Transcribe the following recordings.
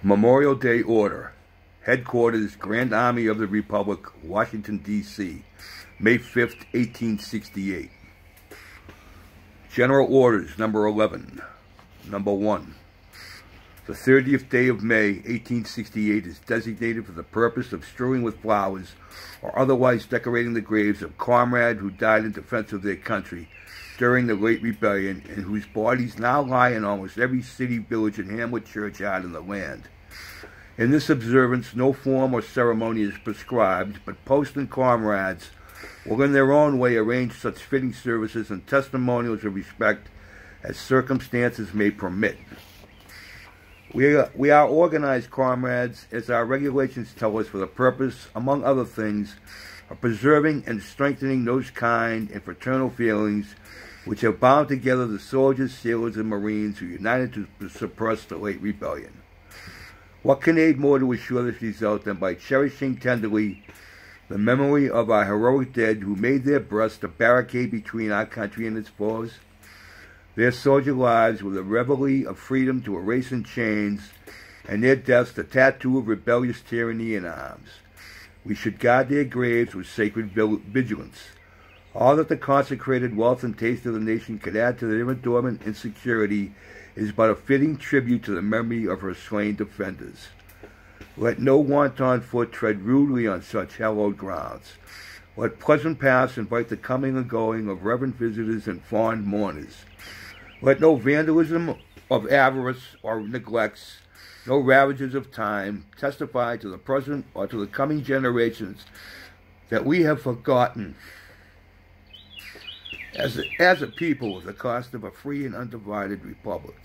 Memorial Day Order. Headquarters, Grand Army of the Republic, Washington, D.C., May 5th, 1868. General Orders, number 11. Number 1. The 30th day of May, 1868, is designated for the purpose of strewing with flowers or otherwise decorating the graves of comrades who died in defense of their country during the late rebellion and whose bodies now lie in almost every city, village, and hamlet churchyard in the land. In this observance, no form or ceremony is prescribed, but post and comrades will in their own way arrange such fitting services and testimonials of respect as circumstances may permit. We are organized, comrades, as our regulations tell us, for the purpose, among other things, of preserving and strengthening those kind and fraternal feelings which have bound together the soldiers, sailors, and marines who united to suppress the late rebellion. What can aid more to assure this result than by cherishing tenderly the memory of our heroic dead who made their breasts a barricade between our country and its foes? Their soldier lives were the reveille of freedom to erase in chains, and their deaths the tattoo of rebellious tyranny in arms. We should guard their graves with sacred vigilance. All that the consecrated wealth and taste of the nation could add to their adornment and security is but a fitting tribute to the memory of her slain defenders. Let no wanton foot tread rudely on such hallowed grounds. Let pleasant paths invite the coming and going of reverent visitors and fond mourners. Let no vandalism of avarice or neglects, no ravages of time, testify to the present or to the coming generations that we have forgotten as a people at the cost of a free and undivided republic.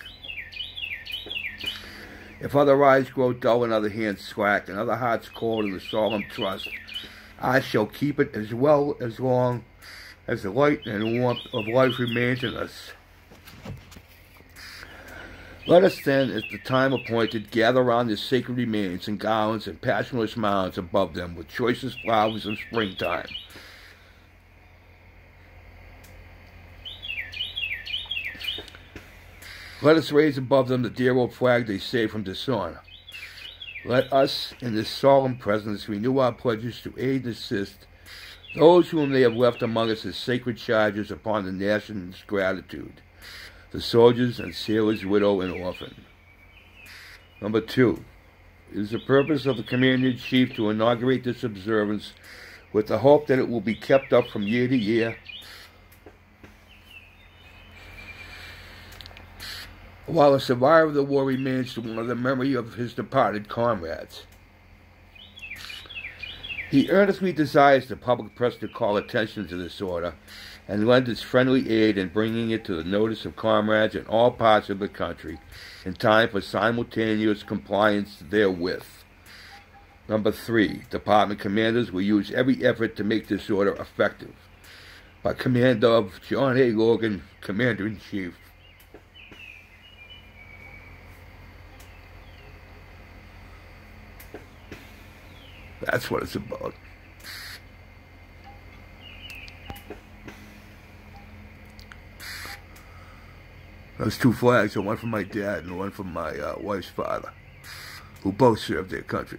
If other eyes grow dull and other hands slack and other hearts cold in the solemn trust, I shall keep it as long as the light and warmth of life remains in us. Let us then, at the time appointed, gather round the sacred remains and garlands and passionless mounds above them with choicest flowers of springtime. Let us raise above them the dear old flag they save from dishonor. Let us, in this solemn presence, renew our pledges to aid and assist those whom they have left among us as sacred charges upon the nation's gratitude, the soldiers and sailors, widow and orphan. Number 2. It is the purpose of the Commander-in-Chief to inaugurate this observance with the hope that it will be kept up from year to year, while a survivor of the war remains to honor the memory of his departed comrades. He earnestly desires the public press to call attention to this order and lend its friendly aid in bringing it to the notice of comrades in all parts of the country in time for simultaneous compliance therewith. Number 3. Department commanders will use every effort to make this order effective. By command of John A. Logan, Commander-in-Chief. That's what it's about. Those 2 flags are one from my dad and one from my wife's father, who both served their country.